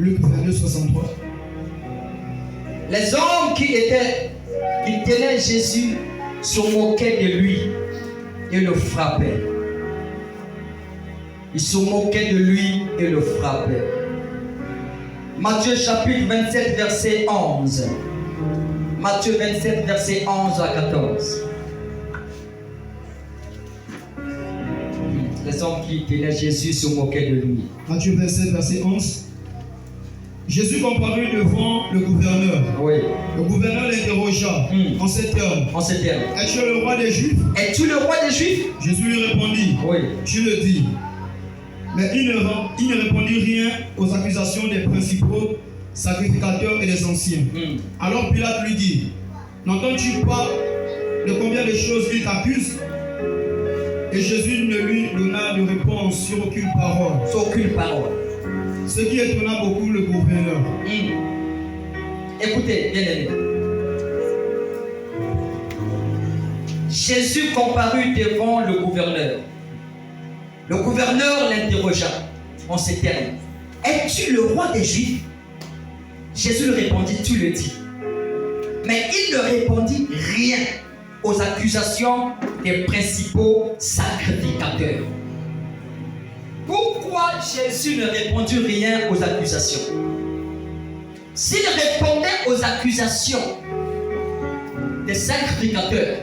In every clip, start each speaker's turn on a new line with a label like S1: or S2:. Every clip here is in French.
S1: Luc 22, 63.
S2: Les hommes qui tenaient Jésus se moquaient de lui et le frappaient. Ils se moquaient de lui et le frappaient. Matthieu chapitre 27, verset 11. Matthieu 27, verset 11 à 14. Les hommes qui tenaient Jésus se moquaient de lui.
S1: Matthieu 27, verset 11. Jésus comparut devant le gouverneur.
S2: Oui.
S1: Le gouverneur l'interrogea en ces termes.
S2: En ces termes.
S1: Es-tu le roi des Juifs?
S2: Es-tu le roi des Juifs?
S1: Jésus lui répondit.
S2: Oui.
S1: Tu le dis. Mais il ne répondit rien aux accusations des principaux sacrificateurs et des anciens. Alors Pilate lui dit, n'entends-tu pas de combien de choses il t'accuse? Et Jésus ne lui donna de réponse sur aucune parole.
S2: Sur aucune parole.
S1: Ce qui étonna beaucoup le gouverneur.
S2: Écoutez, bien aimé. Jésus comparut devant le gouverneur. Le gouverneur l'interrogea en ces termes. Es-tu le roi des Juifs? Jésus lui répondit, tu le dis. Mais il ne répondit rien aux accusations des principaux sacrificateurs. Pourquoi Jésus ne répondit rien aux accusations? S'il répondait aux accusations des sacrificateurs,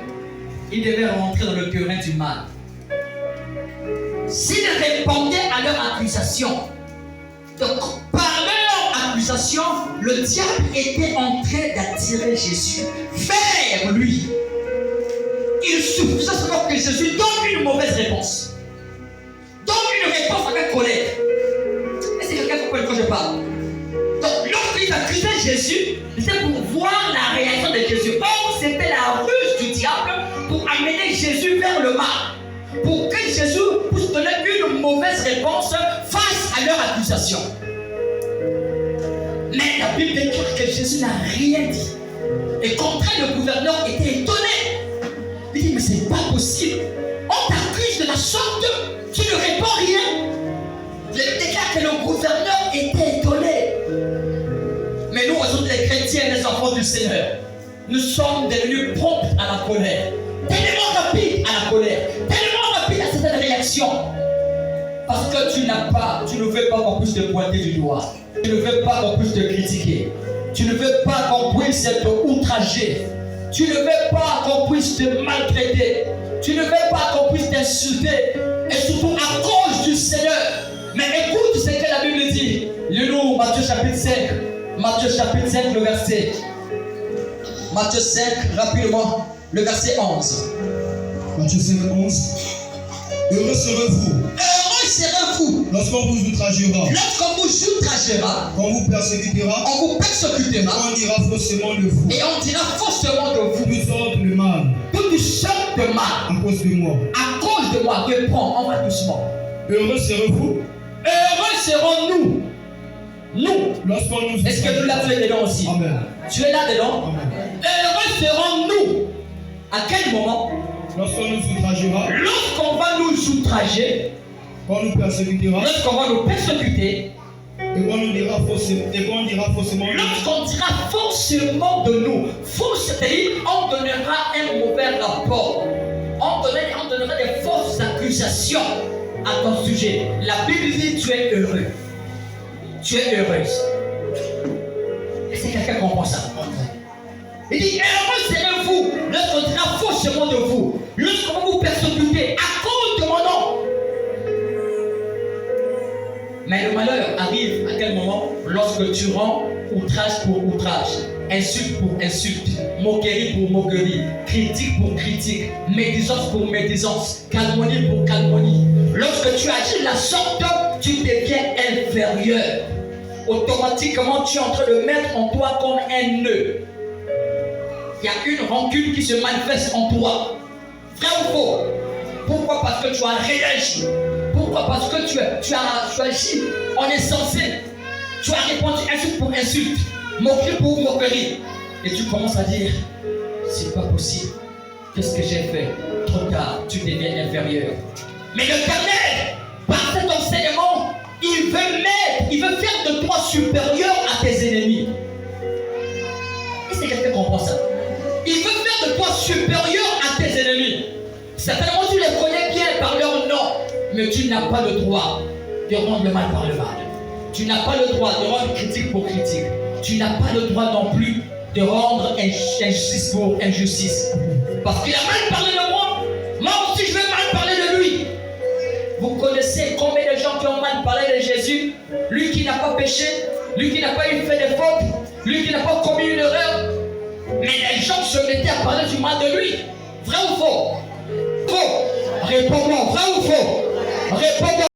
S2: il devait rentrer dans le terrain du mal. S'il répondait à leurs accusations, donc par leurs accusations, le diable était en train d'attirer Jésus vers lui. Il suffisait seulement que Jésus donne une mauvaise réponse. Donne une réponse avec colère. Est-ce que quelqu'un comprend quand je parle? Donc lorsqu'ils accusaient Jésus, c'était pour voir la réaction de Jésus. Or, c'était la ruse du diable pour amener Jésus vers le mal. Pour que Jésus puisse donner une mauvaise réponse face à leur accusation. Mais la Bible déclare que Jésus n'a rien dit. Et contraire, le gouverneur était étonné. Il dit, mais c'est pas possible. On t'accuse de la sorte, tu ne réponds rien. La Bible déclare que le gouverneur était étonné. Mais nous, aujourd'hui, les chrétiens, les enfants du Seigneur, nous sommes devenus prompts à la colère. Tellement rapides à la colère. Tellement rapides à certaines réactions. Parce que tu ne veux pas qu'on puisse te pointer du doigt. Tu ne veux pas qu'on puisse te critiquer. Tu ne veux pas qu'on puisse être outragé. Tu ne veux pas qu'on puisse te maltraiter. Tu ne veux pas qu'on puisse t'insulter. Et surtout à cause du Seigneur. Mais écoute ce que la Bible dit. Lis-nous Matthieu chapitre 5. Matthieu chapitre 5, le verset. Matthieu 5, rapidement, le verset 11.
S1: Matthieu 5, 11. Heureux serez-vous.
S2: Heureux serez-vous.
S1: Lorsqu'on vous outragera.
S2: Lorsqu'on vous outragera.
S1: Qu'on vous persécutera.
S2: On vous persécutera.
S1: On dira faussement de vous.
S2: Et on dira faussement de vous.
S1: Toutes sortes de mal.
S2: Toutes sortes de mal.
S1: À cause de moi.
S2: À cause de moi. Reprends, on va doucement.
S1: Heureux serez-vous.
S2: Heureux serons-nous. Nous.
S1: Lorsqu'on nous.
S2: Est-ce que nous là tu es dedans aussi?
S1: Amen.
S2: Tu es là dedans?
S1: Amen.
S2: Heureux serons-nous. À quel moment?
S1: Lorsqu'on nous outragera.
S2: Lorsqu'on va nous outrager.
S1: Qu'on nous persécutera.
S2: Lorsqu'on va nous persécuter.
S1: Et qu'on nous dira faussement.
S2: Lorsqu'on dira faussement de nous. Faux, c'est-à-dire on donnera un mauvais rapport. On donnera des fausses accusations à ton sujet. La Bible dit tu es heureux. Tu es heureuse. Est-ce que quelqu'un comprend ça? Il dit heureux serez-vous lorsqu'on dira faussement de vous. Lorsqu'on vous persécuter à cause de mon nom. Mais le malheur arrive à quel moment? Lorsque tu rends outrage pour outrage, insulte pour insulte, moquerie pour moquerie, critique pour critique, médisance pour médisance, calmonie pour calmonie. Lorsque tu agis de la sorte, tu deviens inférieur. Automatiquement, tu es en train de mettre en toi comme un nœud. Il y a une rancune qui se manifeste en toi. Vrai ou faux? Pourquoi? Parce que tu as réagi. Pourquoi? Parce que tu as agi en insensé. Tu as répondu insulte pour insulte, moquerie pour moquerie. Et tu commences à dire, c'est pas possible. Qu'est-ce que j'ai fait? Trop tard, tu deviens inférieur. Mais l'Éternel, par cet enseignement, il veut faire de toi supérieur à tes ennemis. Est-ce que quelqu'un comprend ça? Il veut faire de toi supérieur à tes ennemis. Certainement tu les connais bien par leur nom, mais tu n'as pas le droit de rendre le mal par le mal. Tu n'as pas le droit de rendre critique pour critique. Tu n'as pas le droit non plus de rendre injustice pour injustice. Parce qu'il a mal parlé de moi, moi aussi je vais mal parler de lui. Vous connaissez combien de gens qui ont mal parlé de Jésus? Lui qui n'a pas péché, lui qui n'a pas eu fait de faute, lui qui n'a pas commis une erreur. Mais les gens se mettaient à parler du mal de lui. Vrai ou faux? Faux. Réponds-moi, vrai ou faux? Réponds-moi.